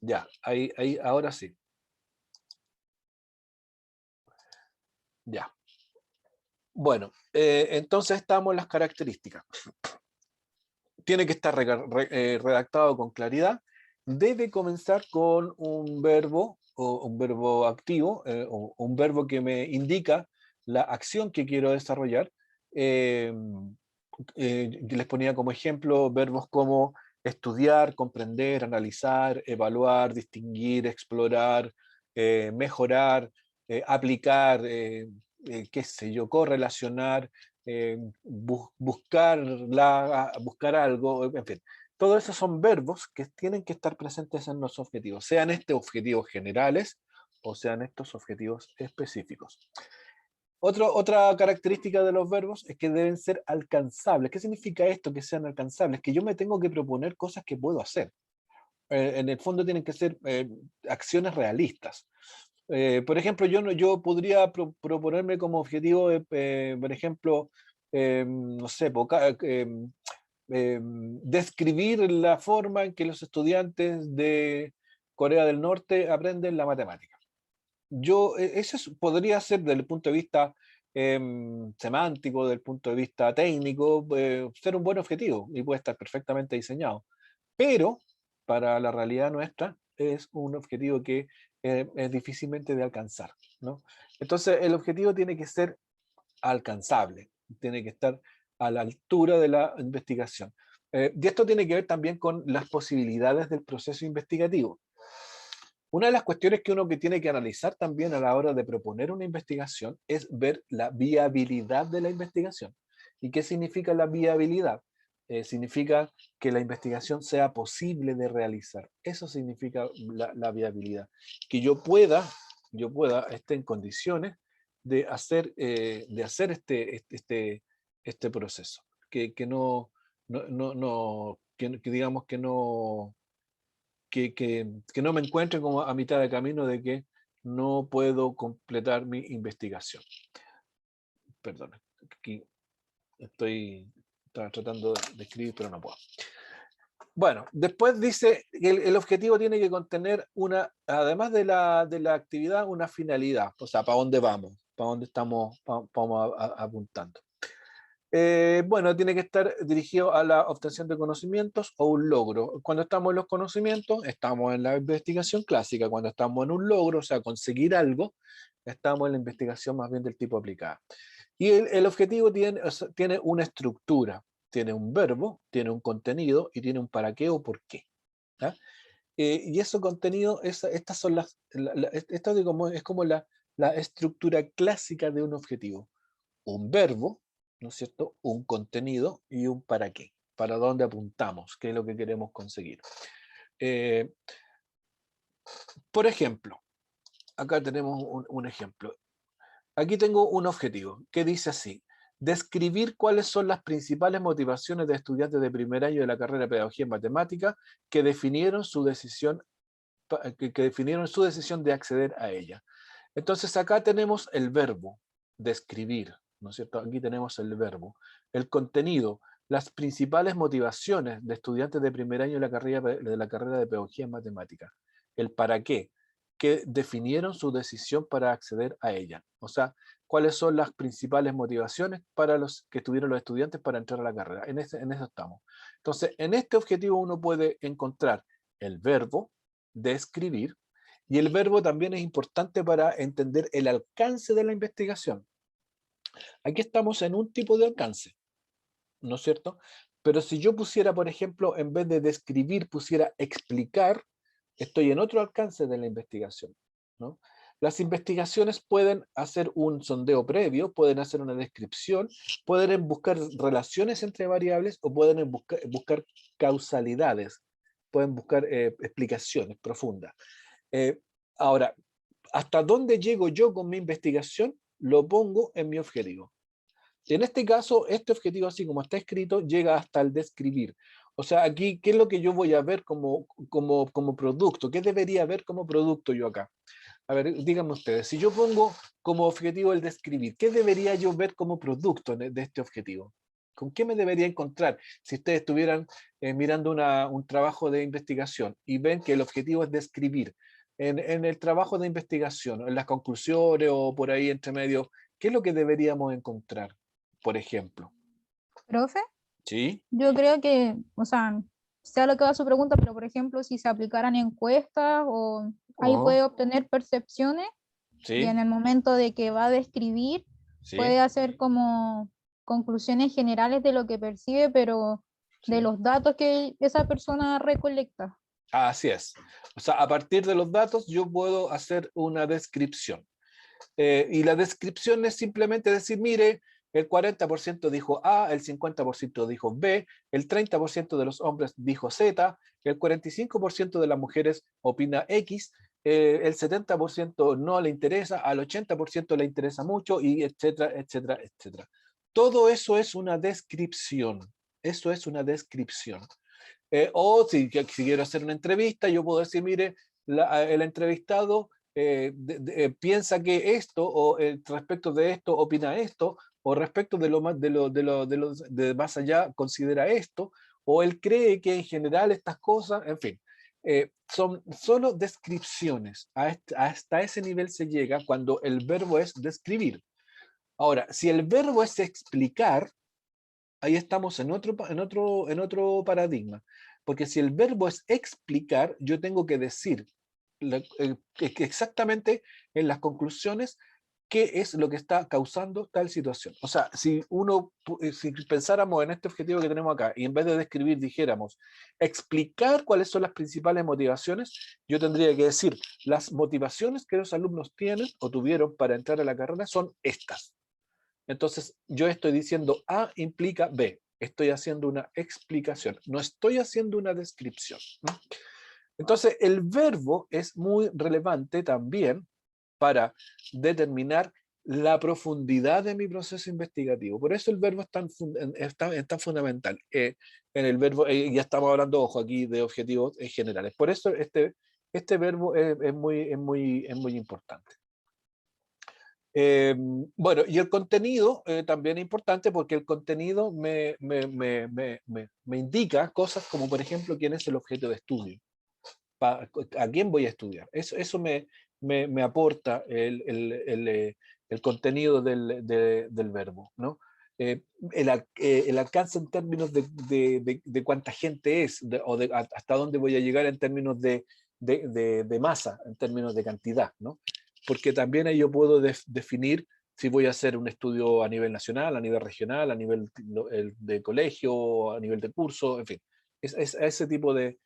Ya, ahí, ahora sí. Ya. Bueno, entonces estamos en las características. Tiene que estar redactado con claridad. Debe comenzar con un verbo o un verbo activo, o un verbo que me indica la acción que quiero desarrollar. Eh, Les ponía como ejemplo verbos como estudiar, comprender, analizar, evaluar, distinguir, explorar, mejorar, aplicar, qué sé yo, correlacionar, buscar algo, en fin. Todos esos son verbos que tienen que estar presentes en los objetivos, sean estos objetivos generales o sean estos objetivos específicos. Otra característica de los verbos es que deben ser alcanzables. ¿Qué significa esto, que sean alcanzables? Que yo me tengo que proponer cosas que puedo hacer. En el fondo tienen que ser acciones realistas. Por ejemplo, yo podría proponerme como objetivo, por ejemplo, no sé, describir la forma en que los estudiantes de Corea del Norte aprenden la matemática. Podría ser desde el punto de vista semántico, desde el punto de vista técnico, ser un buen objetivo y puede estar perfectamente diseñado. Pero para la realidad nuestra es un objetivo que es difícilmente de alcanzar, ¿no? Entonces el objetivo tiene que ser alcanzable, tiene que estar a la altura de la investigación. Y esto tiene que ver también con las posibilidades del proceso investigativo. Una de las cuestiones que uno que tiene que analizar también a la hora de proponer una investigación es ver la viabilidad de la investigación. ¿Y qué significa la viabilidad? Significa que la investigación sea posible de realizar. Eso significa la viabilidad. Que esté en condiciones de hacer este proceso. Que no, que digamos que no me encuentre como a mitad de camino de que no puedo completar mi investigación. Perdón, aquí estaba tratando de escribir, pero no puedo. Bueno, después dice que el objetivo tiene que contener además de la actividad, una finalidad, o sea, para dónde vamos, para dónde estamos, vamos apuntando. Bueno, tiene que estar dirigido a la obtención de conocimientos o un logro. Cuando estamos en los conocimientos, estamos en la investigación clásica. Cuando estamos en un logro, o sea, conseguir algo, estamos en la investigación más bien del tipo aplicada. Y el objetivo tiene, o sea, tiene una estructura, tiene un verbo, tiene un contenido y tiene un para qué o por qué. ¿Ya? Y ese contenido, estas son esto es como la estructura clásica de un objetivo. Un verbo, ¿no es cierto? Un contenido y un para qué, para dónde apuntamos, qué es lo que queremos conseguir. Eh, por ejemplo, acá tenemos un ejemplo. Aquí tengo un objetivo que dice así: describir cuáles son las principales motivaciones de estudiantes de primer año de la carrera de Pedagogía en Matemática que definieron su decisión, que definieron su decisión de acceder a ella. Entonces acá tenemos el verbo, describir, ¿no es cierto? Aquí tenemos el verbo. El contenido, las principales motivaciones de estudiantes de primer año de la carrera de Pedagogía en Matemática. El para qué, que definieron su decisión para acceder a ella. O sea, cuáles son las principales motivaciones para los que tuvieron los estudiantes para entrar a la carrera. En eso estamos. Entonces, en este objetivo uno puede encontrar el verbo, describir, y el verbo también es importante para entender el alcance de la investigación. Aquí estamos en un tipo de alcance, ¿no es cierto? Pero si yo pusiera, por ejemplo, en vez de describir, pusiera explicar, estoy en otro alcance de la investigación, ¿no? Las investigaciones pueden hacer un sondeo previo, pueden hacer una descripción, pueden buscar relaciones entre variables o pueden buscar causalidades, pueden buscar explicaciones profundas. Eh, Ahora, ¿hasta dónde llego yo con mi investigación? Lo pongo en mi objetivo. En este caso, este objetivo, así como está escrito, llega hasta el describir. O sea, aquí, ¿qué es lo que yo voy a ver como producto? ¿Qué debería ver como producto yo acá? A ver, díganme ustedes, si yo pongo como objetivo el describir, ¿qué debería yo ver como producto de este objetivo? ¿Con qué me debería encontrar si ustedes estuvieran mirando un trabajo de investigación y ven que el objetivo es describir? En el trabajo de investigación, en las conclusiones o por ahí entre medio, ¿qué es lo que deberíamos encontrar, por ejemplo? Profe, ¿Sí? yo creo que, o sea, sea lo que va su pregunta, pero por ejemplo, si se aplicaran encuestas o ahí Oh, puede obtener percepciones y sí, en el momento de que va a describir, sí, puede hacer como conclusiones generales de lo que percibe, pero de sí. los datos que esa persona recolecta. Así es. O sea, a partir de los datos yo puedo hacer una descripción. Y la descripción es simplemente decir, mire, el 40% dijo A, el 50% dijo B, el 30% de los hombres dijo Z, el 45% de las mujeres opina X, el 70% no le interesa, al 80% le interesa mucho, y etcétera, etcétera, etcétera. Todo eso es una descripción. Eso es una descripción. O si quiero hacer una entrevista, yo puedo decir, mire, el entrevistado piensa que esto, o respecto de esto opina esto, o respecto de lo más, de más allá considera esto, o él cree que en general estas cosas, en fin, son solo descripciones. Hasta ese nivel se llega cuando el verbo es describir. Ahora, si el verbo es explicar, ahí estamos en otro paradigma. Porque si el verbo es explicar, yo tengo que decir exactamente en las conclusiones qué es lo que está causando tal situación. O sea, si pensáramos en este objetivo que tenemos acá y en vez de describir dijéramos explicar cuáles son las principales motivaciones, yo tendría que decir las motivaciones que los alumnos tienen o tuvieron para entrar a la carrera son estas. Entonces, yo estoy diciendo A implica B. Estoy haciendo una explicación, no estoy haciendo una descripción, ¿no? Entonces, el verbo es muy relevante también para determinar la profundidad de mi proceso investigativo. Por eso el verbo es tan fundamental. En el verbo, ya estamos hablando, ojo, aquí de objetivos generales. Por eso este verbo es muy importante. Bueno, y el contenido también es importante porque el contenido me indica cosas como, por ejemplo, quién es el objeto de estudio, a quién voy a estudiar. Eso me aporta el contenido del verbo, ¿no? El alcance en términos de cuánta gente es, hasta dónde voy a llegar en términos de masa, en términos de cantidad, ¿no? Porque también ahí yo puedo definir si voy a hacer un estudio a nivel nacional, a nivel regional, a nivel de colegio, a nivel de curso, en fin. A ese tipo de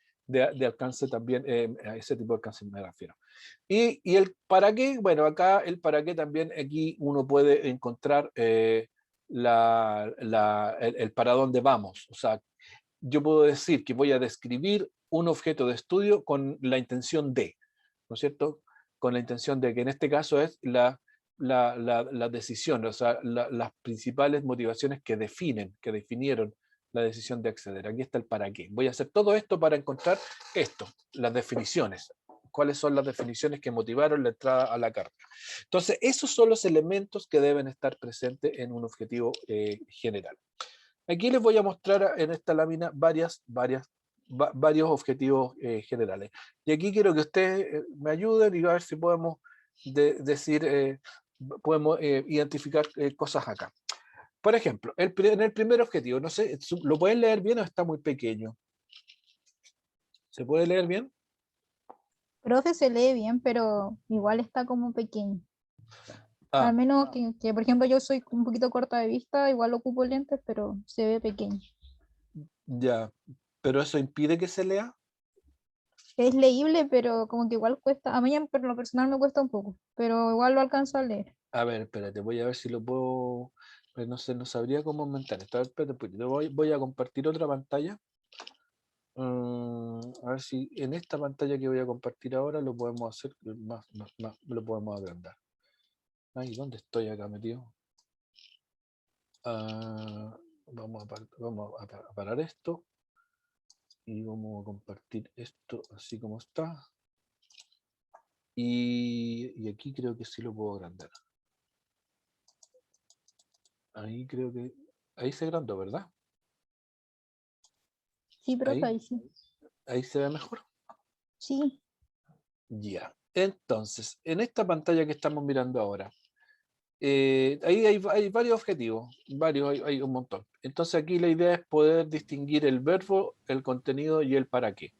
alcance también, a ese tipo de alcance me refiero. Y el para qué, bueno, acá el para qué también, aquí uno puede encontrar el para dónde vamos. O sea, yo puedo decir que voy a describir un objeto de estudio con la intención de, ¿no es cierto? Con la intención de que en este caso es la decisión, o sea, las principales motivaciones que definieron la decisión de acceder. Aquí está el para qué. Voy a hacer todo esto para encontrar esto, las definiciones. ¿Cuáles son las definiciones que motivaron la entrada a la carrera? Entonces, esos son los elementos que deben estar presentes en un objetivo general. Aquí les voy a mostrar en esta lámina varios objetivos generales. Y aquí quiero que ustedes me ayuden y a ver si podemos decir, podemos identificar cosas acá. Por ejemplo, en el primer objetivo, no sé, ¿lo pueden leer bien o está muy pequeño? ¿Se puede leer bien? Profe se lee bien, pero igual está como pequeño. Al Ah, menos que, por ejemplo, yo soy un poquito corta de vista, igual ocupo lentes, pero se ve pequeño. ya. ¿Pero eso impide que se lea? Es leíble, pero como que igual cuesta, a mí por lo personal me cuesta un poco, pero igual lo alcanzo a leer. A ver, espérate, voy a ver si lo puedo. No sé, no sabría cómo aumentar esto. A ver, espérate, un poquito. Voy a compartir otra pantalla. A ver si en esta pantalla que voy a compartir ahora lo podemos hacer lo podemos agrandar. Ay, ¿dónde estoy acá metido? Vamos a parar esto y vamos a compartir esto así como está. Y aquí creo que sí lo puedo agrandar. Ahí creo que Ahí se agrandó, ¿verdad? Sí, profe, Ahí, ahí sí. ahí se ve mejor. Sí, Ya. Entonces, en esta pantalla que estamos mirando ahora, ahí hay varios objetivos, hay un montón. Entonces aquí la idea es poder distinguir el verbo, el contenido y el para qué.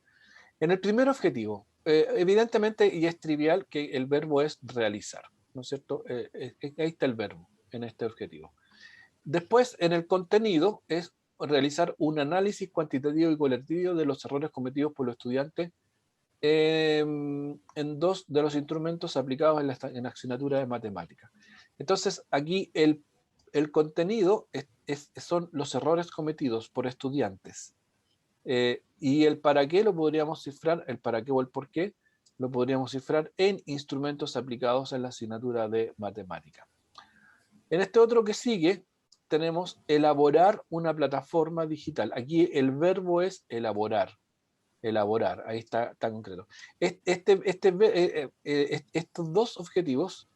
En el primer objetivo, evidentemente, y es trivial, que el verbo es realizar, ¿no es cierto? Ahí está el verbo en este objetivo. Después, en el contenido, es realizar un análisis cuantitativo y cualitativo de los errores cometidos por los estudiantes en dos de los instrumentos aplicados en la asignatura de matemáticas. Entonces, aquí el contenido son los errores cometidos por estudiantes. Y el para qué lo podríamos cifrar, el para qué o el por qué, lo podríamos cifrar en instrumentos aplicados en la asignatura de matemática. En este otro que sigue, tenemos elaborar una plataforma digital. Aquí el verbo es elaborar. Elaborar, ahí está concreto. Estos dos objetivos,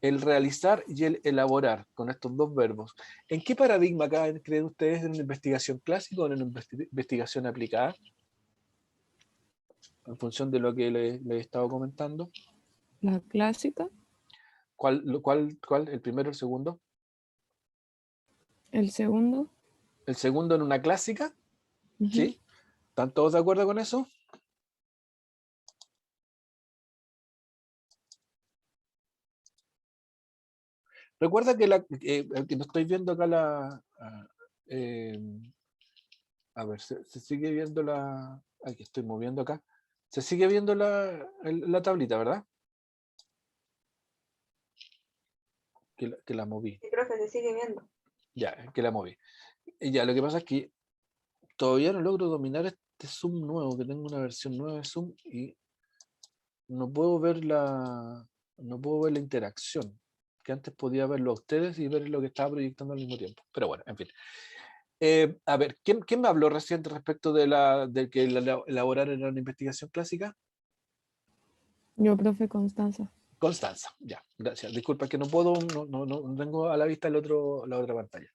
el realizar y el elaborar, con estos dos verbos, ¿en qué paradigma creen ustedes? ¿En una investigación clásica o en una investigación aplicada? En función de lo que le he estado comentando. La clásica, ¿Cuál? ¿El primero o el segundo? el segundo. ¿El segundo en una clásica? Ujú. ¿Sí? ¿Están todos de acuerdo con eso? Recuerda que no estoy viendo acá eh, a ver, se sigue viendo aquí estoy moviendo acá. Se sigue viendo la tablita, ¿verdad? Que la moví. Sí, profe, se sigue viendo. Ya, que la moví. Y ya, lo que pasa es que todavía no logro dominar este Zoom nuevo, que tengo una versión nueva de Zoom y no puedo ver la interacción, que antes podía verlo a ustedes y ver lo que estaba proyectando al mismo tiempo. Pero bueno, en fin. A ver, ¿quién me habló recién respecto de que elaborar era una investigación clásica? Yo, profe Constanza. Constanza, ya, gracias. Disculpa que no puedo, no tengo a la vista la otra pantalla.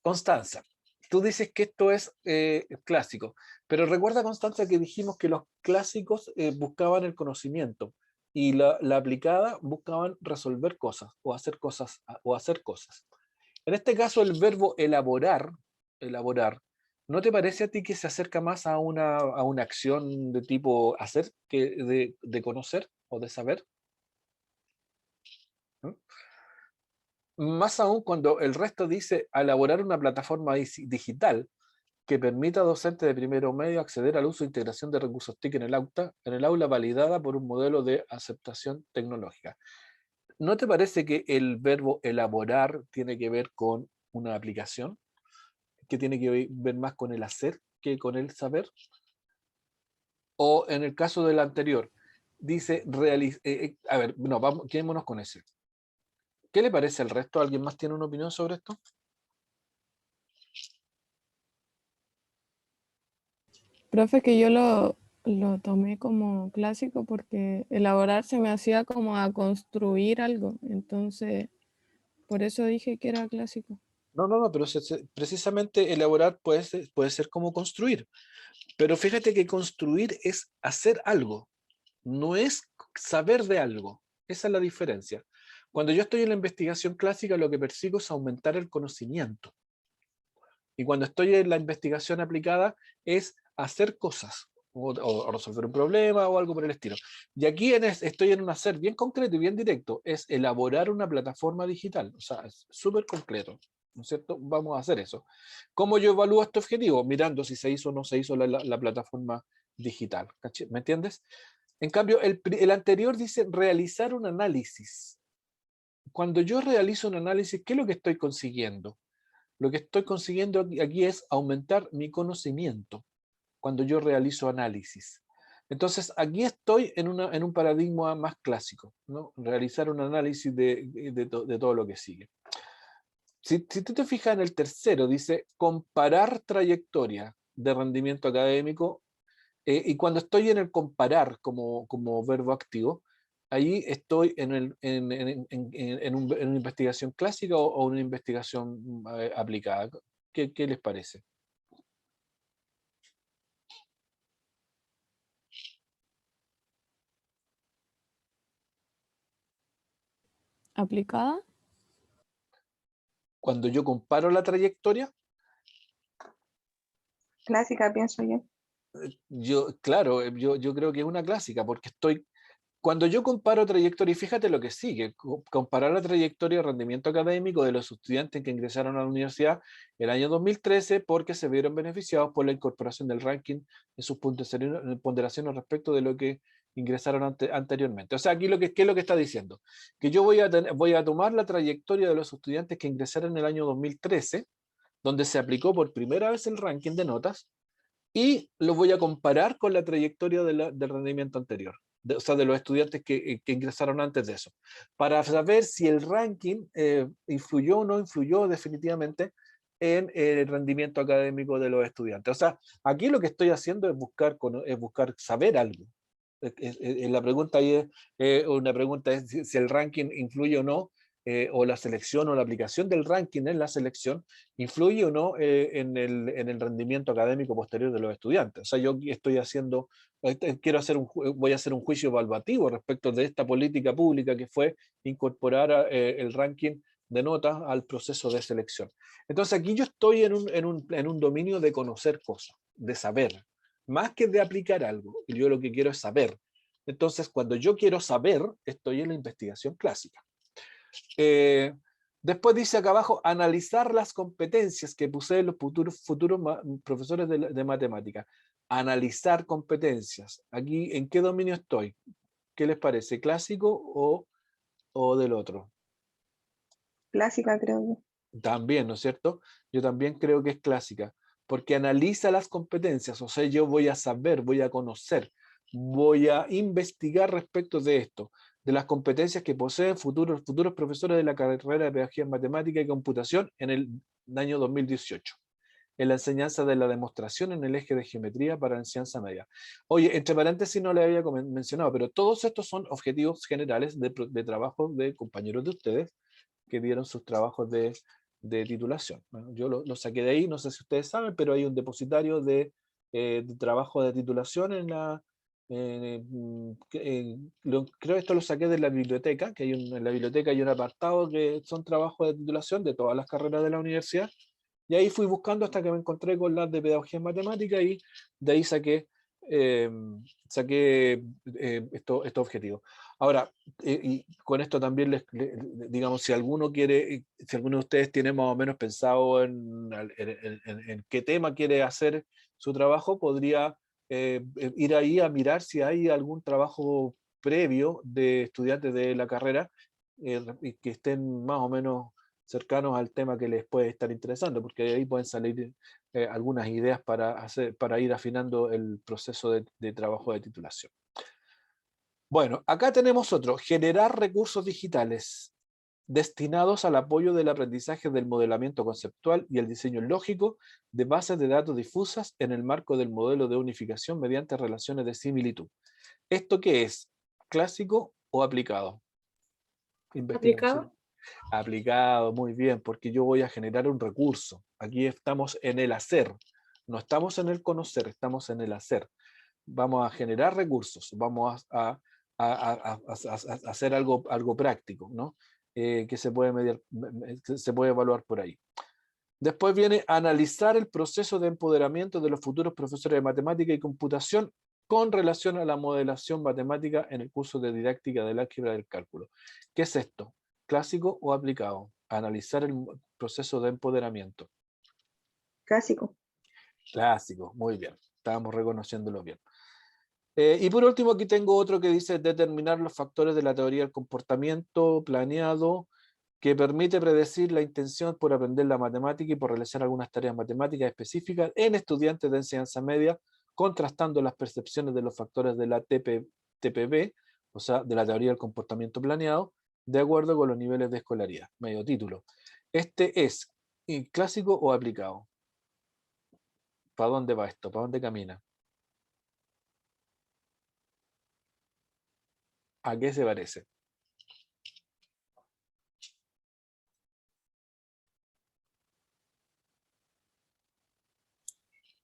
Constanza, tú dices que esto es clásico, pero recuerda, Constanza, que dijimos que los clásicos buscaban el conocimiento y la aplicada buscaban resolver cosas o hacer cosas o hacer cosas. En este caso, el verbo elaborar, ¿no te parece a ti que se acerca más a una acción de tipo hacer que de conocer o de saber? ¿No? Más aún cuando el resto dice a elaborar una plataforma digital que permita a docentes de primero medio acceder al uso e integración de recursos TIC en el aula validada por un modelo de aceptación tecnológica. ¿No te parece que el verbo elaborar tiene que ver con una aplicación? ¿Que tiene que ver más con el hacer que con el saber? O en el caso del anterior, dice, a ver, no, quedémonos con ese. ¿Qué le parece al resto? ¿Alguien más tiene una opinión sobre esto? Profe, que yo lo tomé como clásico porque elaborar se me hacía como a construir algo. Entonces, por eso dije que era clásico. No, pero precisamente elaborar puede ser como construir. Pero fíjate que construir es hacer algo, no es saber de algo. Esa es la diferencia. Cuando yo estoy en la investigación clásica, lo que persigo es aumentar el conocimiento. Y cuando estoy en la investigación aplicada, es hacer cosas, o resolver un problema o algo por el estilo. Y aquí estoy en un hacer bien concreto y bien directo, es elaborar una plataforma digital. O sea, es súper concreto. ¿No es cierto? Vamos a hacer eso. ¿Cómo yo evalúo este objetivo? Mirando si se hizo o no se hizo la plataforma digital. ¿Me entiendes? En cambio, el anterior dice realizar un análisis. Cuando yo realizo un análisis, ¿qué es lo que estoy consiguiendo? Lo que estoy consiguiendo aquí es aumentar mi conocimiento cuando yo realizo análisis. Entonces, aquí estoy en un paradigma más clásico, ¿no? Realizar un análisis de todo lo que sigue. Si tú te fijas en el tercero, dice comparar trayectoria de rendimiento académico, y cuando estoy en el comparar como verbo activo, ahí estoy en una investigación clásica o una investigación aplicada. ¿Qué les parece? ¿Aplicada? Cuando yo comparo la trayectoria, Clásica, pienso yo. claro, yo creo que es una clásica, porque cuando yo comparo trayectoria, y fíjate lo que sigue, comparar la trayectoria de rendimiento académico de los estudiantes que ingresaron a la universidad el año 2013 porque se vieron beneficiados por la incorporación del ranking en sus ponderaciones respecto de lo que ingresaron anteriormente. O sea, aquí ¿qué es lo que está diciendo? Que yo voy a tomar la trayectoria de los estudiantes que ingresaron en el año 2013, donde se aplicó por primera vez el ranking de notas, y lo voy a comparar con la trayectoria del rendimiento anterior, o sea, de los estudiantes que ingresaron antes de eso, para saber si el ranking influyó o no influyó definitivamente en el rendimiento académico de los estudiantes. O sea, aquí lo que estoy haciendo es buscar saber algo. La pregunta ahí una pregunta es si el ranking influye o no, o la selección o la aplicación del ranking en la selección influye o no en el rendimiento académico posterior de los estudiantes. O sea, yo estoy haciendo, voy a hacer un juicio evaluativo respecto de esta política pública que fue incorporar el ranking de notas al proceso de selección. Entonces aquí yo estoy en un dominio de conocer cosas, de saber, más que de aplicar algo. Yo lo que quiero es saber. Entonces, cuando yo quiero saber, estoy en la investigación clásica. Después dice acá abajo, analizar las competencias que poseen los futuros profesores de matemática. Analizar competencias. Aquí, ¿en qué dominio estoy? ¿Qué les parece? ¿Clásico o del otro? Clásica, creo yo. También, ¿no es cierto? Yo también creo que es clásica, porque analiza las competencias, o sea, yo voy a saber, voy a conocer, voy a investigar respecto de esto, de las competencias que poseen futuros profesores de la carrera de Pedagogía en Matemática y Computación en el año 2018, en la enseñanza de la demostración en el eje de geometría para la enseñanza media. Oye, entre paréntesis no le había mencionado, pero todos estos son objetivos generales de trabajo de compañeros de ustedes que dieron sus trabajos de titulación. Bueno, yo lo saqué de ahí, no sé si ustedes saben, pero hay un depositario de trabajo de titulación creo que esto lo saqué de la biblioteca, que en la biblioteca hay un apartado que son trabajos de titulación de todas las carreras de la universidad, y ahí fui buscando hasta que me encontré con las de pedagogía en matemática y de ahí eh, saqué estos objetivos. Ahora, y con esto también digamos, si alguno quiere, si alguno de ustedes tiene más o menos pensado en qué tema quiere hacer su trabajo, podría ir ahí a mirar si hay algún trabajo previo de estudiantes de la carrera y que estén más o menos cercanos al tema que les puede estar interesando, porque de ahí pueden salir algunas ideas para ir afinando el proceso de trabajo de titulación. Bueno, acá tenemos otro, generar recursos digitales destinados al apoyo del aprendizaje del modelamiento conceptual y el diseño lógico de bases de datos difusas en el marco del modelo de unificación mediante relaciones de similitud. ¿Esto qué es? ¿Clásico o aplicado? Investigación. ¿Aplicado? Aplicado, muy bien, porque yo voy a generar un recurso. Aquí estamos en el hacer, no estamos en el conocer, estamos en el hacer. Vamos a generar recursos, vamos a hacer algo práctico, ¿no? Que se puede medir, que se puede evaluar por ahí. Después viene analizar el proceso de empoderamiento de los futuros profesores de matemática y computación con relación a la modelación matemática en el curso de didáctica del álgebra del cálculo. ¿Qué es esto? ¿Clásico o aplicado? Analizar el proceso de empoderamiento. Clásico. Clásico, muy bien. Estábamos reconociéndolo bien. Y por último, aquí tengo otro que dice determinar los factores de la teoría del comportamiento planeado que permite predecir la intención por aprender la matemática y por realizar algunas tareas matemáticas específicas en estudiantes de enseñanza media, contrastando las percepciones de los factores de la TPB, o sea, de la teoría del comportamiento planeado, de acuerdo con los niveles de escolaridad. Medio título. ¿Este es clásico o aplicado? ¿Para dónde va esto? ¿Para dónde camina? ¿A qué se parece?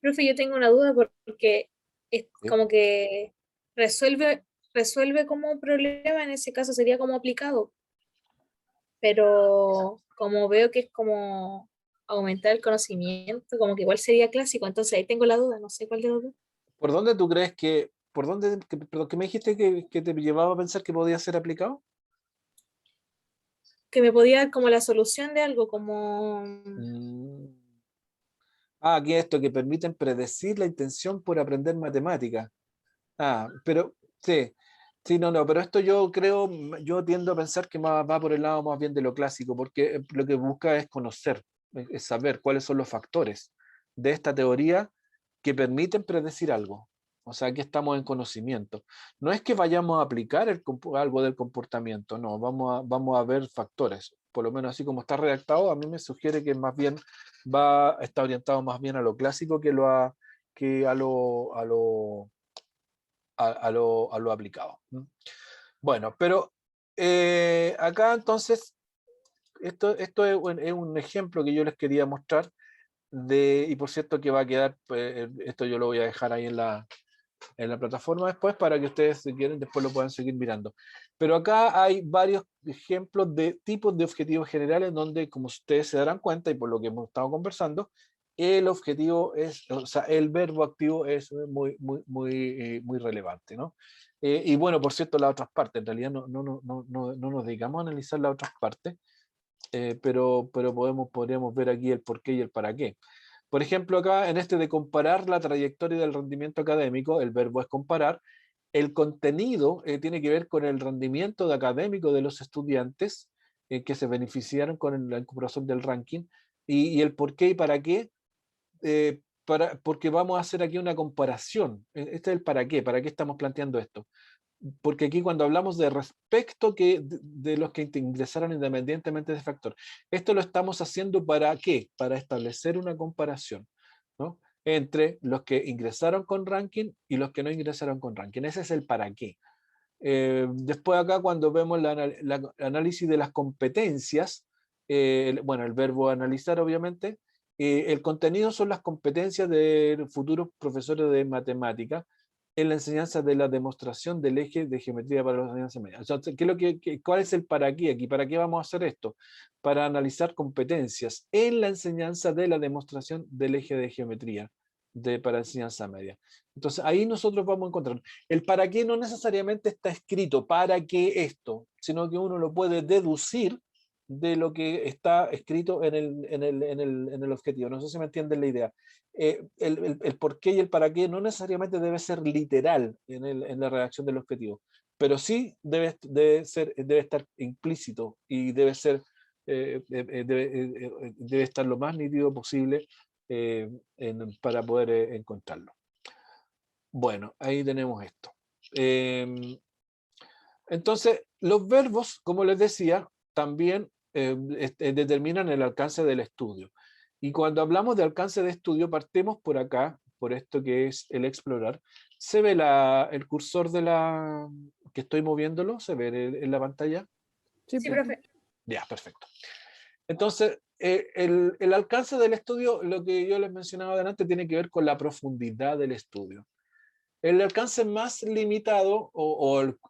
Profe, yo tengo una duda porque es ¿Sí? como que resuelve como un problema, en ese caso sería como aplicado, pero como veo que es como aumentar el conocimiento, como que igual sería clásico, entonces ahí tengo la duda, no sé cuál de los dos. ¿Por dónde tú crees que, por dónde, perdón, que me dijiste que te llevaba a pensar que podía ser aplicado? Que me podía dar como la solución de algo, como... Mm. Ah, aquí esto, que permiten predecir la intención por aprender matemáticas. Ah, pero sí, sí, no, pero esto yo creo, yo tiendo a pensar que va por el lado más bien de lo clásico, porque lo que busca es conocer, es saber cuáles son los factores de esta teoría que permiten predecir algo. O sea, aquí estamos en conocimiento. No es que vayamos a aplicar algo del comportamiento, no, vamos a ver factores. Por lo menos así como está redactado, a mí me sugiere que más bien está orientado más bien a lo clásico que a lo aplicado. Bueno, pero acá entonces, esto es un ejemplo que yo les quería mostrar y por cierto que va a quedar, esto yo lo voy a dejar ahí en la plataforma después para que ustedes, si quieren, después lo puedan seguir mirando. Pero acá hay varios ejemplos de tipos de objetivos generales donde, como ustedes se darán cuenta y por lo que hemos estado conversando, el objetivo o sea, el verbo activo es muy relevante, ¿no? Y bueno, por cierto, las otras partes, en realidad no nos dedicamos a analizar las otras partes, pero podríamos ver aquí el por qué y el para qué. Por ejemplo, acá en este de comparar la trayectoria del rendimiento académico, el verbo es comparar. El contenido tiene que ver con el rendimiento académico de los estudiantes que se beneficiaron con la incorporación del ranking y el por qué y para qué, porque vamos a hacer aquí una comparación. Este es el para qué estamos planteando esto. Porque aquí cuando hablamos de respecto de los que ingresaron independientemente de ese factor, esto lo estamos haciendo ¿para qué? Para establecer una comparación, ¿no? Entre los que ingresaron con ranking y los que no ingresaron con ranking. Ese es el para qué. Después acá cuando vemos el análisis de las competencias, bueno, el verbo analizar obviamente, el contenido son las competencias de futuros profesores de matemática en la enseñanza de la demostración del eje de geometría para la enseñanza media. O sea, ¿cuál es el para qué aquí? ¿Para qué vamos a hacer esto? Para analizar competencias en la enseñanza de la demostración del eje de geometría para enseñanza media. Entonces ahí nosotros vamos a encontrar el para qué no necesariamente está escrito para qué esto, sino que uno lo puede deducir de lo que está escrito en el objetivo. No sé si me entienden la idea. El por qué y el para qué no necesariamente debe ser literal en la redacción del objetivo, pero sí debe estar implícito y debe estar lo más nítido posible para poder encontrarlo. Bueno, ahí tenemos esto. Entonces, los verbos, como les decía, también determinan el alcance del estudio. Y cuando hablamos de alcance de estudio, partimos por acá, por esto que es el explorar. ¿Se ve el cursor que estoy moviéndolo? ¿Se ve en la pantalla? Sí, Sí, profe. profe. Ya, perfecto. Entonces, el alcance del estudio, lo que yo les mencionaba adelante, tiene que ver con la profundidad del estudio. El alcance más limitado,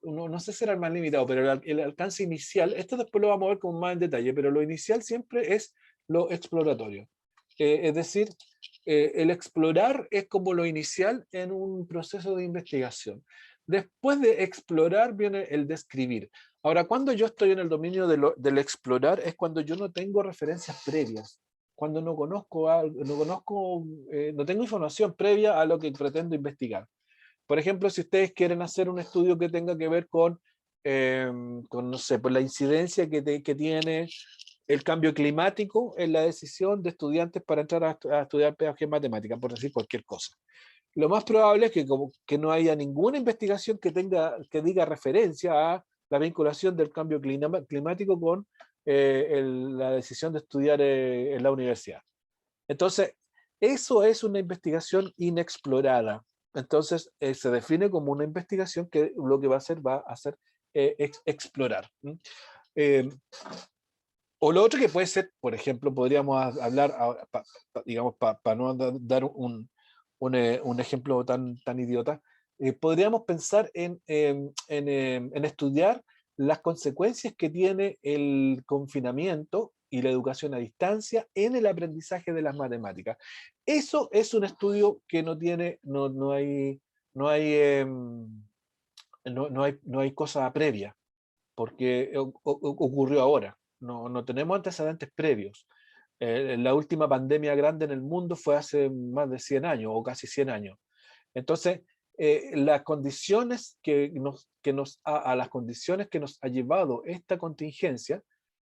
no sé si era el más limitado, pero el alcance inicial, esto después lo vamos a ver con más en detalle, pero lo inicial siempre es lo exploratorio. Es decir, el explorar es como lo inicial en un proceso de investigación. Después de explorar viene el describir. Ahora, cuando yo estoy en el dominio del explorar es cuando yo no tengo referencias previas, cuando no conozco algo, no tengo información previa a lo que pretendo investigar. Por ejemplo, si ustedes quieren hacer un estudio que tenga que ver con no sé, por la incidencia que tiene el cambio climático en la decisión de estudiantes para entrar a estudiar pedagogía en matemáticas, por decir cualquier cosa. Lo más probable es que no haya ninguna investigación que diga referencia a la vinculación del cambio climático con la decisión de estudiar en la universidad. Entonces, eso es una investigación inexplorada. Entonces, se define como una investigación que lo que va a hacer explorar. O lo otro que puede ser, por ejemplo, podríamos hablar, ahora, digamos, para no dar un ejemplo tan idiota, podríamos pensar en estudiar las consecuencias que tiene el confinamiento y la educación a distancia en el aprendizaje de las matemáticas. Eso es un estudio que no hay, no hay cosa previa, porque ocurrió ahora. No tenemos antecedentes previos. La última pandemia grande en el mundo fue hace más de 100 años o casi 100 años. Entonces, las condiciones a las condiciones que nos ha llevado esta contingencia,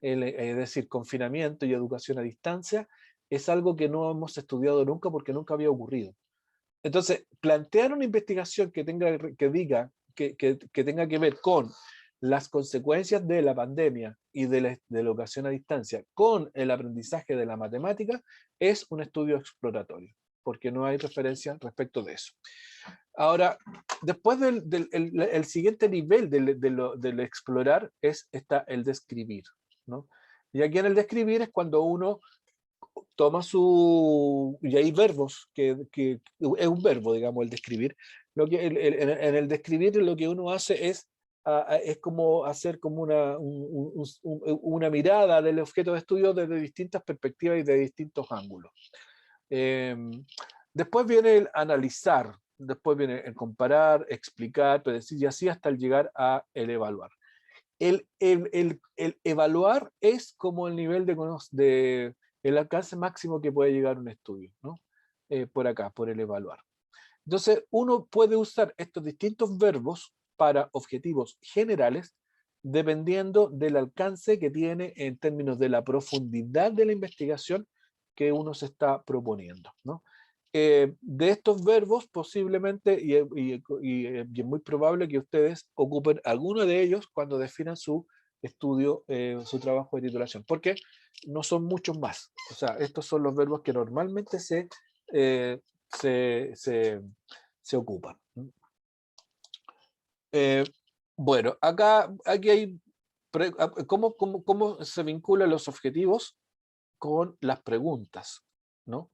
es decir, confinamiento y educación a distancia, es algo que no hemos estudiado nunca porque nunca había ocurrido. Entonces, plantear una investigación que diga que tenga que ver con las consecuencias de la pandemia y de la educación a distancia con el aprendizaje de la matemática es un estudio exploratorio, porque no hay referencia respecto de eso. Ahora, después el siguiente nivel del explorar está el describir, ¿no? Y aquí en el describir es cuando uno toma y hay verbos, que es un verbo, digamos, el describir. En el describir lo que uno hace es como hacer como una mirada del objeto de estudio desde distintas perspectivas y de distintos ángulos. Después viene el analizar, después viene el comparar, explicar, predecir y así hasta el llegar a el evaluar. El evaluar es como el nivel el alcance máximo que puede llegar un estudio, ¿no? Por acá, por el evaluar. Entonces, uno puede usar estos distintos verbos para objetivos generales, dependiendo del alcance que tiene en términos de la profundidad de la investigación que uno se está proponiendo, ¿no? De estos verbos, posiblemente, y es muy probable que ustedes ocupen alguno de ellos cuando definan su estudio, su trabajo de titulación, porque no son muchos más. O sea, estos son los verbos que normalmente se ocupan. Bueno, aquí hay cómo se vinculan los objetivos con las preguntas, ¿no?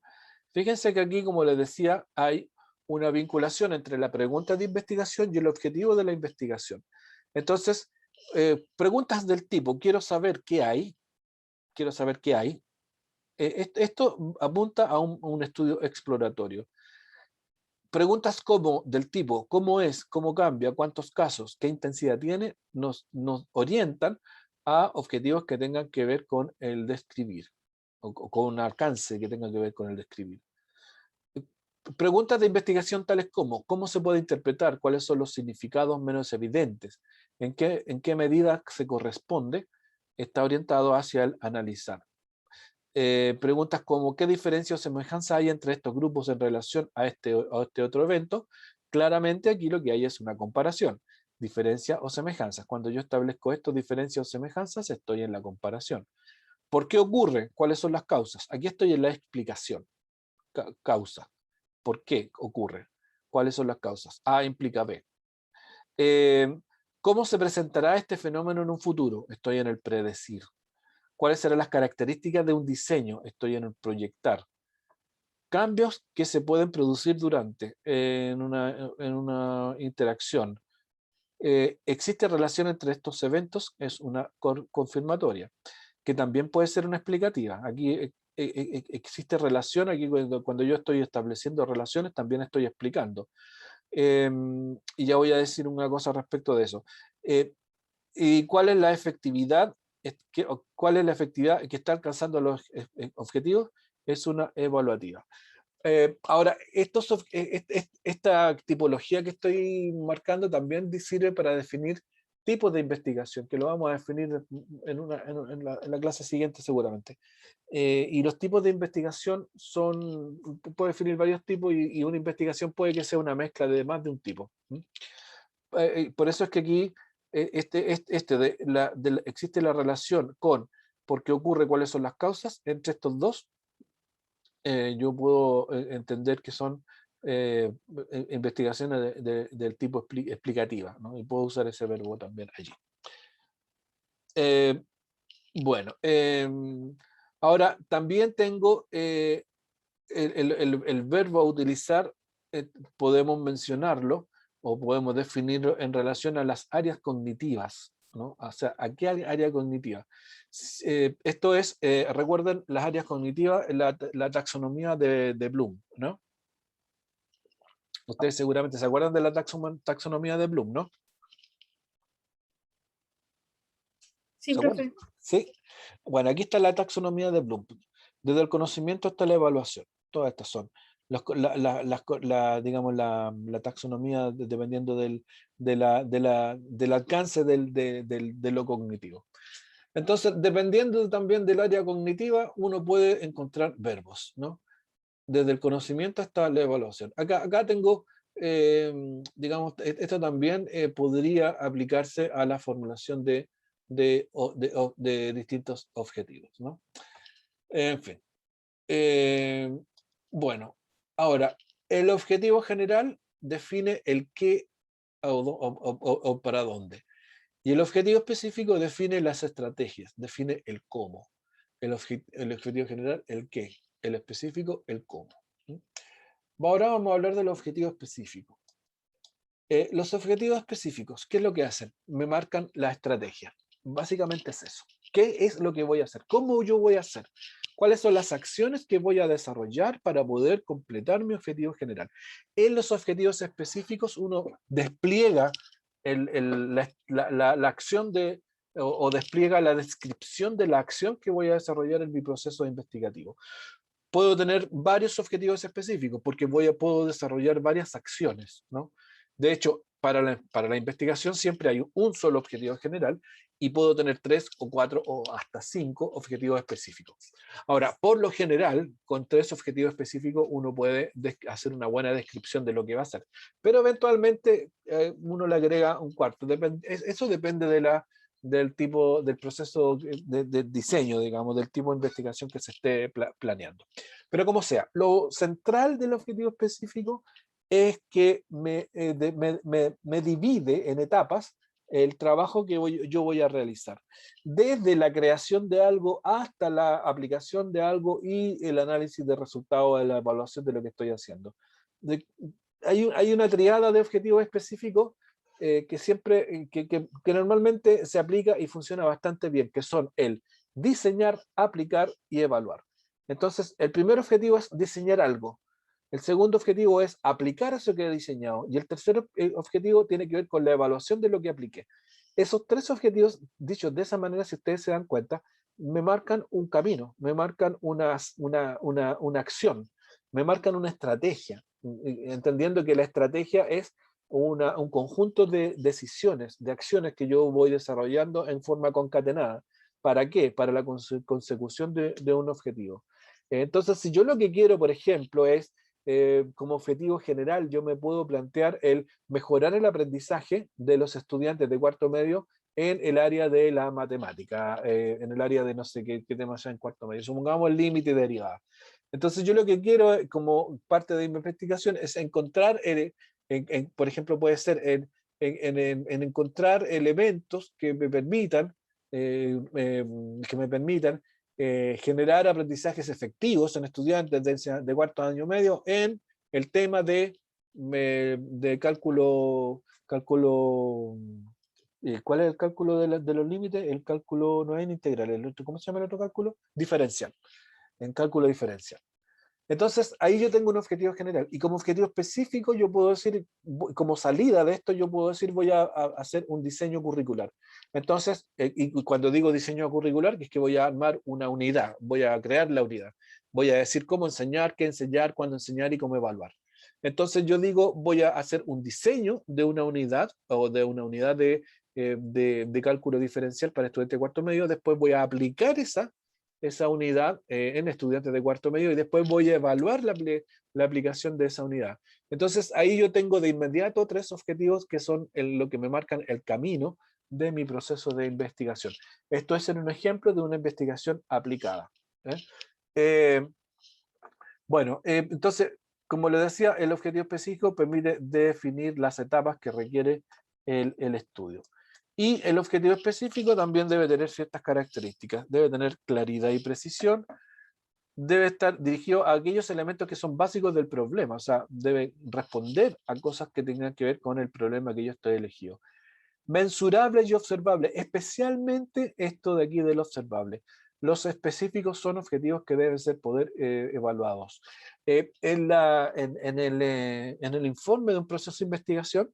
Fíjense que aquí, como les decía, hay una vinculación entre la pregunta de investigación y el objetivo de la investigación. Entonces, preguntas del tipo, quiero saber qué hay, esto apunta a un estudio exploratorio. Preguntas del tipo, ¿cómo es? ¿Cómo cambia? ¿Cuántos casos? ¿Qué intensidad tiene? Nos orientan a objetivos que tengan que ver con el describir, o con un alcance que tenga que ver con el describir. Preguntas de investigación tales como, ¿cómo se puede interpretar? ¿Cuáles son los significados menos evidentes? ¿En qué medida se corresponde? Está orientado hacia el analizar. Preguntas como, ¿qué diferencia o semejanza hay entre estos grupos en relación a este otro evento? Claramente aquí lo que hay es una comparación. Diferencia o semejanzas. Cuando yo establezco esto, diferencias o semejanzas, estoy en la comparación. ¿Por qué ocurre? ¿Cuáles son las causas? Aquí estoy en la explicación. Causa. ¿Por qué ocurre? ¿Cuáles son las causas? A implica B. ¿Cómo se presentará este fenómeno en un futuro? Estoy en el predecir. ¿Cuáles serán las características de un diseño? Estoy en el proyectar. Cambios que se pueden producir durante en una interacción. ¿Existe relación entre estos eventos? Es una confirmatoria, que también puede ser una explicativa. Aquí existe relación, aquí cuando yo estoy estableciendo relaciones también estoy explicando. Y ya voy a decir una cosa respecto de eso. ¿Y cuál es la efectividad? ¿Cuál es la efectividad que está alcanzando los objetivos? Es una evaluativa. Ahora, esta tipología que estoy marcando también sirve para definir tipos de investigación, que lo vamos a definir en la clase siguiente seguramente. Y los tipos de investigación puede definir varios tipos y una investigación puede que sea una mezcla de más de un tipo. Por eso es que aquí existe la relación con por qué ocurre, cuáles son las causas entre estos dos. Yo puedo entender que son investigaciones del tipo explicativa, ¿no? Y puedo usar ese verbo también allí. Bueno, ahora también tengo el verbo a utilizar podemos mencionarlo o podemos definirlo en relación a las áreas cognitivas, ¿no? O sea, ¿a qué área cognitiva? Esto es, recuerden las áreas cognitivas, la taxonomía de Bloom, ¿no? Ustedes seguramente se acuerdan de la taxonomía de Bloom, ¿no? Sí, ¿Se acuerdan? profe. Sí. Bueno, aquí está la taxonomía de Bloom. Desde el conocimiento hasta la evaluación. Todas estas son. Digamos, la taxonomía dependiendo del alcance de lo cognitivo. Entonces, dependiendo también del área cognitiva, uno puede encontrar verbos, ¿no? Desde el conocimiento hasta la evaluación. Acá tengo, digamos, esto también podría aplicarse a la formulación de distintos objetivos, ¿no? En fin. Bueno, ahora, el objetivo general define el qué o para dónde. Y el objetivo específico define las estrategias, define el cómo. El objetivo general, el qué. El específico, el cómo. Ahora vamos a hablar del objetivo específico. Los objetivos específicos, ¿qué es lo que hacen? Me marcan la estrategia. Básicamente es eso. ¿Qué es lo que voy a hacer? ¿Cómo yo voy a hacer? ¿Cuáles son las acciones que voy a desarrollar para poder completar mi objetivo general? En los objetivos específicos uno despliega la acción o despliega la descripción de la acción que voy a desarrollar en mi proceso investigativo. Puedo tener varios objetivos específicos porque puedo desarrollar varias acciones, ¿no? De hecho, para la investigación siempre hay un solo objetivo general y puedo tener 3 o 4 o hasta 5 objetivos específicos. Ahora, por lo general, con 3 objetivos específicos uno puede hacer una buena descripción de lo que va a hacer, pero eventualmente uno le agrega un cuarto. Eso depende del tipo, del proceso de diseño, digamos, del tipo de investigación que se esté planeando. Pero como sea, lo central del objetivo específico es que me divide en etapas el trabajo que yo voy a realizar. Desde la creación de algo hasta la aplicación de algo y el análisis de resultados, la evaluación de lo que estoy haciendo. Hay una triada de objetivos específicos que siempre, que normalmente se aplica y funciona bastante bien, que son el diseñar, aplicar y evaluar. Entonces, el primer objetivo es diseñar algo. El segundo objetivo es aplicar eso que he diseñado. Y el tercer objetivo tiene que ver con la evaluación de lo que apliqué. Esos 3 objetivos, dichos de esa manera, si ustedes se dan cuenta, me marcan un camino, me marcan una acción, me marcan una estrategia, entendiendo que la estrategia es un conjunto de decisiones, de acciones que yo voy desarrollando en forma concatenada. ¿Para qué? Para la consecución de un objetivo. Entonces, si yo lo que quiero, por ejemplo, es como objetivo general, yo me puedo plantear el mejorar el aprendizaje de los estudiantes de cuarto medio en el área de la matemática, en el área de no sé qué tema sea en cuarto medio. Supongamos el límite y derivada. Entonces, yo lo que quiero, como parte de mi investigación, es encontrar, por ejemplo, puede ser en encontrar elementos que me permitan generar aprendizajes efectivos en estudiantes de cuarto año medio en el tema de cálculo, ¿cuál es el cálculo de los límites? El cálculo no es en integral, ¿cómo se llama el otro cálculo? Diferencial, en cálculo diferencial. Entonces, ahí yo tengo un objetivo general. Y como objetivo específico, yo puedo decir, como salida de esto, yo puedo decir, voy a hacer un diseño curricular. Entonces, y cuando digo diseño curricular, que es que voy a armar una unidad, voy a crear la unidad. Voy a decir cómo enseñar, qué enseñar, cuándo enseñar y cómo evaluar. Entonces, yo digo, voy a hacer un diseño de una unidad o de una unidad de cálculo diferencial para estudiantes de cuarto medio. Después voy a aplicar esa unidad en estudiantes de cuarto medio y después voy a evaluar la aplicación de esa unidad. Entonces ahí yo tengo de inmediato 3 objetivos que son lo que me marcan el camino de mi proceso de investigación. Esto es en un ejemplo de una investigación aplicada. Bueno, entonces, como les decía, el objetivo específico permite definir las etapas que requiere el estudio. Y el objetivo específico también debe tener ciertas características. Debe tener claridad y precisión, debe estar dirigido a aquellos elementos que son básicos del problema, o sea, debe responder a cosas que tengan que ver con el problema que yo estoy elegido. Mensurables y observables, especialmente esto de aquí del observable. Los específicos son objetivos que deben ser evaluados. En el informe de un proceso de investigación,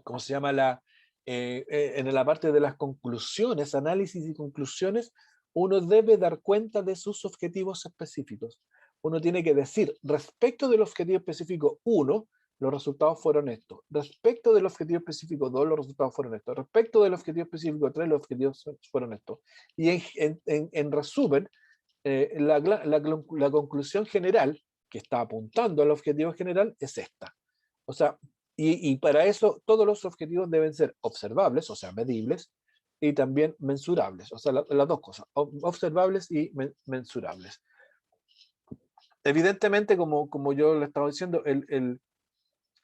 ¿cómo se llama? En la parte de las conclusiones, análisis y conclusiones, uno debe dar cuenta de sus objetivos específicos. Uno tiene que decir, respecto del objetivo específico 1, los resultados fueron estos. Respecto del objetivo específico 2, los resultados fueron estos. Respecto del objetivo específico 3, los objetivos fueron estos. Y en resumen, la conclusión general que está apuntando al objetivo general es esta. O sea, y para eso todos los objetivos deben ser observables, o sea, medibles, y también mensurables, o sea, las dos cosas, observables y mensurables. Evidentemente, como yo le estaba diciendo,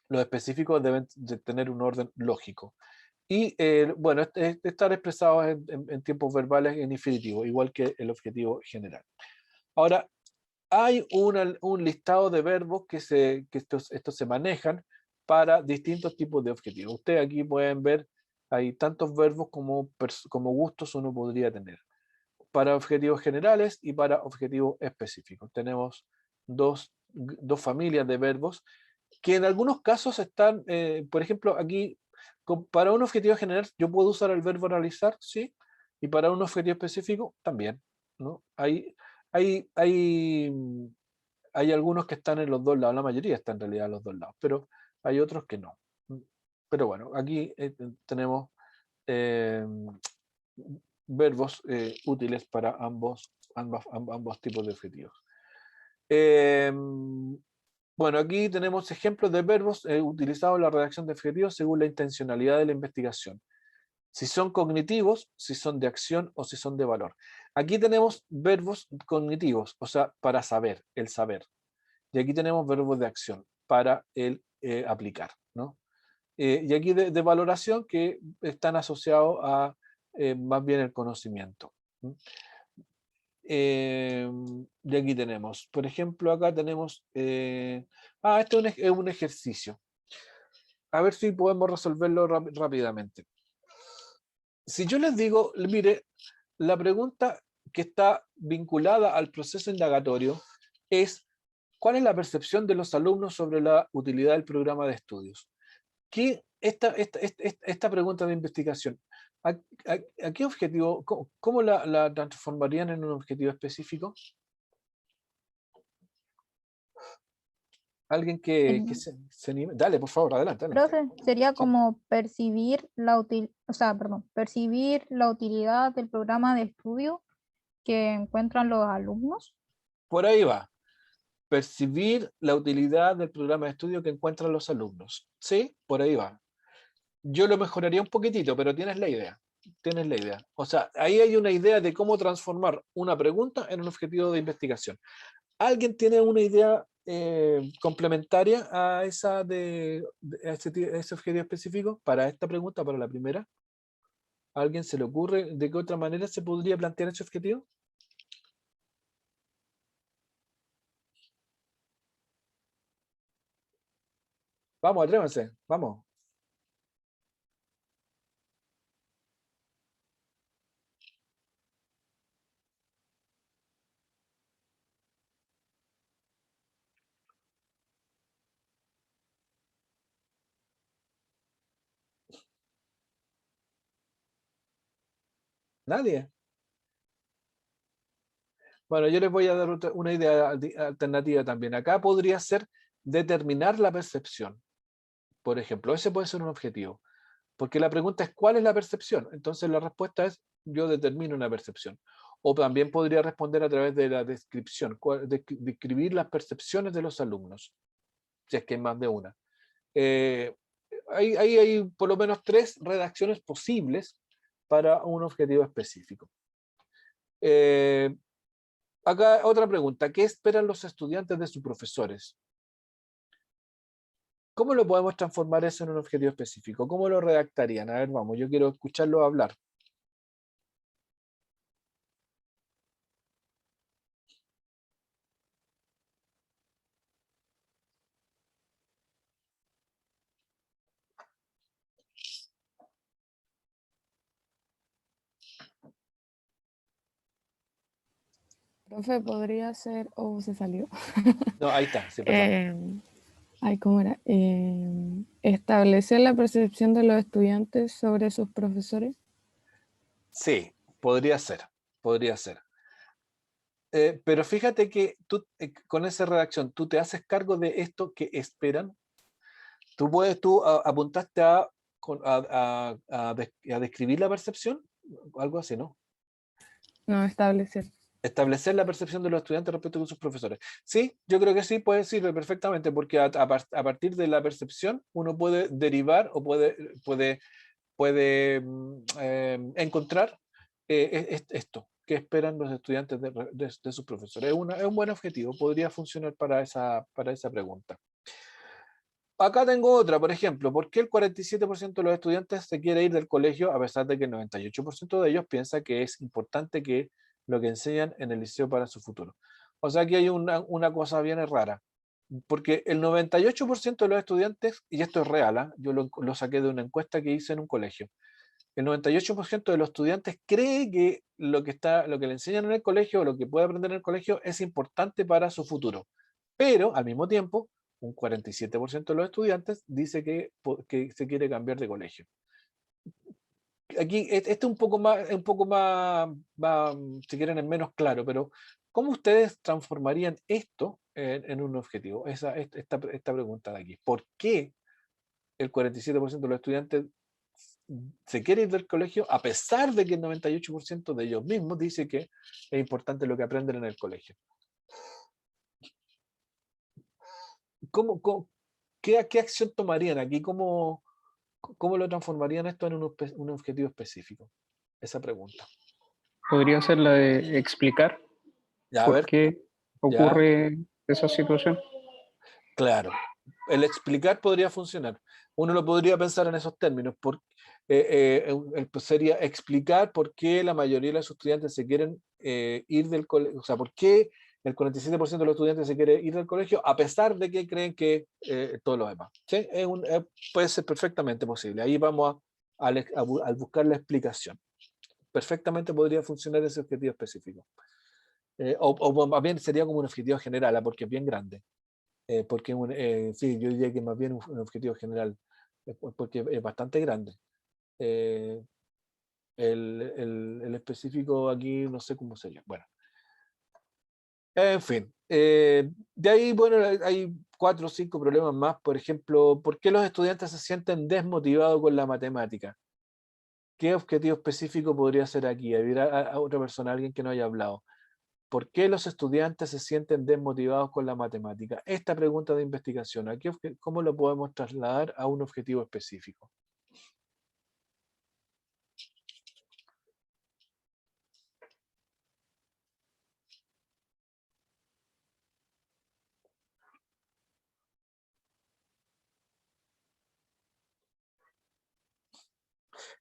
los específicos deben de tener un orden lógico. Y bueno, estar expresados en tiempos verbales en infinitivo, igual que el objetivo general. Ahora, hay un listado de verbos que estos se manejan para distintos tipos de objetivos. Ustedes aquí pueden ver, hay tantos verbos como gustos uno podría tener. Para objetivos generales y para objetivos específicos. Tenemos dos familias de verbos que en algunos casos están, por ejemplo, aquí, para un objetivo general yo puedo usar el verbo realizar, sí, y para un objetivo específico también, ¿no? Hay algunos que están en los dos lados, la mayoría está en realidad en los dos lados, pero hay otros que no. Pero bueno, aquí tenemos verbos útiles para ambos tipos de objetivos. Bueno, aquí tenemos ejemplos de verbos utilizados en la redacción de objetivos según la intencionalidad de la investigación. Si son cognitivos, si son de acción o si son de valor. Aquí tenemos verbos cognitivos, o sea, para saber, el saber. Y aquí tenemos verbos de acción, para el aplicar, ¿no? Y aquí de valoración que están asociados a más bien el conocimiento. Y aquí tenemos, por ejemplo, acá tenemos, esto es un ejercicio. A ver si podemos resolverlo rápidamente. Si yo les digo, mire, la pregunta que está vinculada al proceso indagatorio es, ¿cuál es la percepción de los alumnos sobre la utilidad del programa de estudios? Esta pregunta de investigación, ¿a qué objetivo, cómo la transformarían en un objetivo específico? ¿Alguien que se anime? Dale, por favor, adelante. Profe, sería Sí. como percibir percibir la utilidad del programa de estudio que encuentran los alumnos. Por ahí va. Percibir la utilidad del programa de estudio que encuentran los alumnos. ¿Sí? Por ahí va. Yo lo mejoraría un poquitito, pero tienes la idea. Tienes la idea. O sea, ahí hay una idea de cómo transformar una pregunta en un objetivo de investigación. ¿Alguien tiene una idea complementaria a ese objetivo específico para esta pregunta, para la primera? ¿A alguien se le ocurre de qué otra manera se podría plantear ese objetivo? Vamos, atrévanse, vamos. Nadie. Bueno, yo les voy a dar una idea alternativa también. Acá podría ser determinar la percepción. Por ejemplo, ese puede ser un objetivo. Porque la pregunta es, ¿cuál es la percepción? Entonces la respuesta es, yo determino una percepción. O también podría responder a través de la descripción, describir las percepciones de los alumnos, si es que hay más de una. Hay por lo menos 3 redacciones posibles para un objetivo específico. Acá otra pregunta, ¿qué esperan los estudiantes de sus profesores? ¿Cómo lo podemos transformar eso en un objetivo específico? ¿Cómo lo redactarían? A ver, vamos, yo quiero escucharlo hablar. Profe, podría ser, oh, se salió. No, ahí está, sí, perdón. Ay, ¿cómo era? Establecer la percepción de los estudiantes sobre sus profesores. Sí, podría ser, podría ser. Pero fíjate que tú, con esa redacción, tú te haces cargo de esto que esperan. Tú apuntaste a describir la percepción, algo así, ¿no? No, establecer. Establecer la percepción de los estudiantes respecto a sus profesores. Sí, yo creo que sí, puede sirve perfectamente, porque a partir de la percepción uno puede derivar o puede encontrar esto que esperan los estudiantes de sus profesores. Es un buen objetivo, podría funcionar para esa pregunta. Acá tengo otra, por ejemplo, ¿por qué el 47% de los estudiantes se quiere ir del colegio a pesar de que el 98% de ellos piensa que es importante que lo que enseñan en el liceo para su futuro? O sea, aquí hay una cosa bien rara, porque el 98% de los estudiantes, y esto es real, ¿ah? Yo lo saqué de una encuesta que hice en un colegio, el 98% de los estudiantes cree que lo que le enseñan en el colegio o lo que puede aprender en el colegio es importante para su futuro. Pero al mismo tiempo, un 47% de los estudiantes dice que se quiere cambiar de colegio. Aquí este es un poco más, si quieren, es menos claro, pero ¿cómo ustedes transformarían esto en un objetivo? Esta pregunta de aquí. ¿Por qué el 47% de los estudiantes se quiere ir del colegio a pesar de que el 98% de ellos mismos dice que es importante lo que aprenden en el colegio? ¿Qué acción tomarían aquí? ¿Cómo lo transformarían esto en un objetivo específico? Esa pregunta. Podría ser la de explicar Ya, a por ver, qué ya, ocurre esa situación. claro. El explicar podría funcionar. Uno lo podría pensar en esos términos. Sería explicar por qué la mayoría de los estudiantes se quieren ir del colegio, o sea, por qué el 47% de los estudiantes se quiere ir del colegio a pesar de que creen que todo lo demás. ¿Sí? Puede ser perfectamente posible. Ahí vamos a buscar la explicación. Perfectamente podría funcionar ese objetivo específico. O más bien sería como un objetivo general, porque es bien grande. Porque sí, yo diría que más bien un objetivo general, porque es bastante grande. Eh, el específico aquí no sé cómo sería. Bueno, en fin. De ahí, bueno, hay 4 o 5 problemas más. Por ejemplo, ¿por qué los estudiantes se sienten desmotivados con la matemática? ¿Qué objetivo específico podría ser aquí? A otra persona, alguien que no haya hablado. ¿Por qué los estudiantes se sienten desmotivados con la matemática? Esta pregunta de investigación, ¿cómo lo podemos trasladar a un objetivo específico?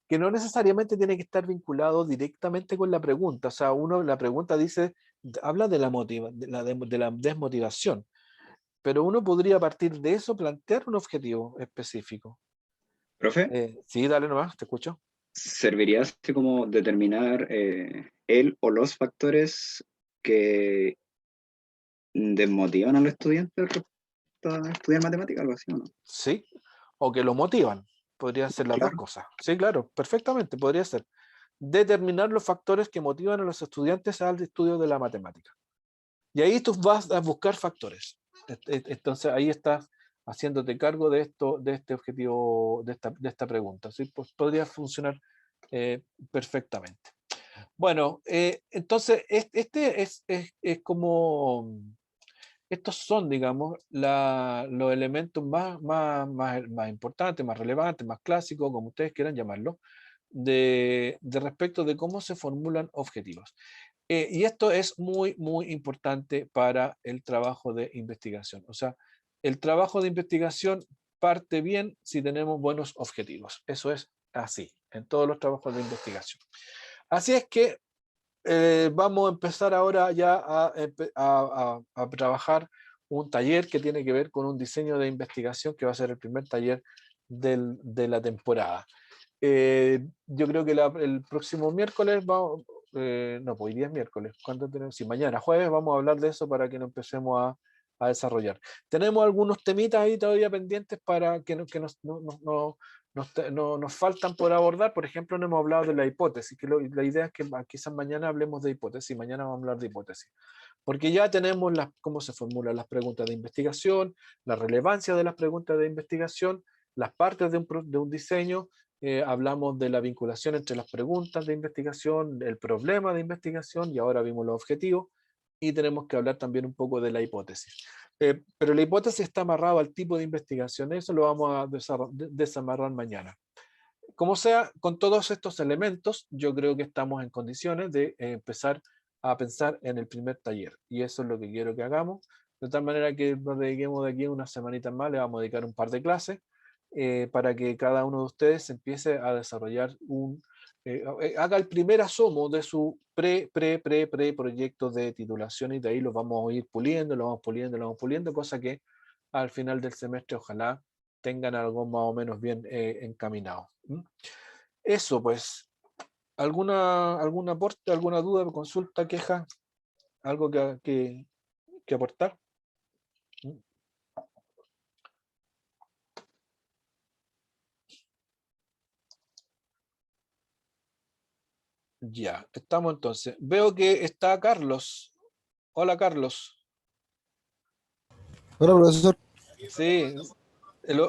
Que no necesariamente tiene que estar vinculado directamente con la pregunta. O sea, la pregunta dice, habla de la desmotivación, pero uno podría a partir de eso plantear un objetivo específico. Profe, Sí, dale nomás, te escucho. ¿serviría así como determinar el o los factores que desmotivan al estudiante respecto a estudiar matemática, algo así, o no? Sí, o que lo motivan. Podrían ser las dos Claro. cosas. Sí, claro, perfectamente, podría ser. Determinar los factores que motivan a los estudiantes al estudio de la matemática. Y ahí tú vas a buscar factores. Entonces ahí estás haciéndote cargo de esto, de este objetivo, de esta pregunta. ¿Sí? Pues podría funcionar perfectamente. Bueno, entonces es como, estos son, digamos, los elementos más importantes, más relevantes, más clásicos, como ustedes quieran llamarlo, de respecto de cómo se formulan objetivos. Y esto es muy, muy importante para el trabajo de investigación. O sea, el trabajo de investigación parte bien si tenemos buenos objetivos. Eso es así, en todos los trabajos de investigación. Así es que vamos a empezar ahora ya a trabajar un taller que tiene que ver con un diseño de investigación que va a ser el primer taller de la temporada. Yo creo que el próximo miércoles no, pues hoy día es miércoles. ¿Cuándo tenemos? Sí, mañana, jueves, vamos a hablar de eso para que nos empecemos a desarrollar. Tenemos algunos temitas ahí todavía pendientes para que nos faltan por abordar. Por ejemplo, no hemos hablado de la hipótesis, que la idea es que quizás mañana hablemos de hipótesis, mañana vamos a hablar de hipótesis. Porque ya tenemos cómo se formulan las preguntas de investigación, la relevancia de las preguntas de investigación, las partes de un diseño, hablamos de la vinculación entre las preguntas de investigación, el problema de investigación, y ahora vimos los objetivos, y tenemos que hablar también un poco de la hipótesis. Pero la hipótesis está amarrada al tipo de investigación, eso lo vamos a desamarrar mañana. Como sea, con todos estos elementos, yo creo que estamos en condiciones de empezar a pensar en el primer taller, y eso es lo que quiero que hagamos, de tal manera que nos dediquemos de aquí a unas semanitas más, le vamos a dedicar un par de clases, para que cada uno de ustedes empiece a desarrollar haga el primer asomo de su proyecto de titulación, y de ahí lo vamos a ir puliendo, lo vamos puliendo, cosa que al final del semestre ojalá tengan algo más o menos bien encaminado. Eso pues, algún aporte, alguna duda, consulta, queja, algo que aportar. Ya, estamos entonces. Veo que está Carlos. Hola, Carlos. Hola, profesor. Sí.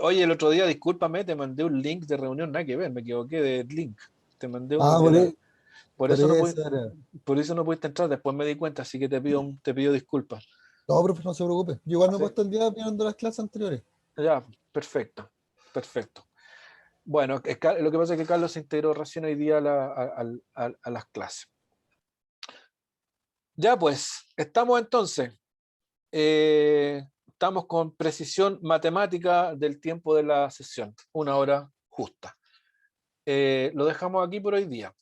Oye, el otro día, discúlpame, te mandé un link de reunión, nada que ver, me equivoqué de link. Te mandé uno Ah, por por eso eso era. por eso no pudiste entrar, después me di cuenta, así que te pido disculpas. No, profe, no se preocupe. Yo igual me he Sí. puesto el día viendo las clases anteriores. Ya, perfecto, perfecto. Bueno, lo que pasa es que Carlos se integró recién hoy día a las clases. Ya pues, estamos entonces. Estamos con precisión matemática del tiempo de la sesión, 1 hora justa. Lo dejamos aquí por hoy día.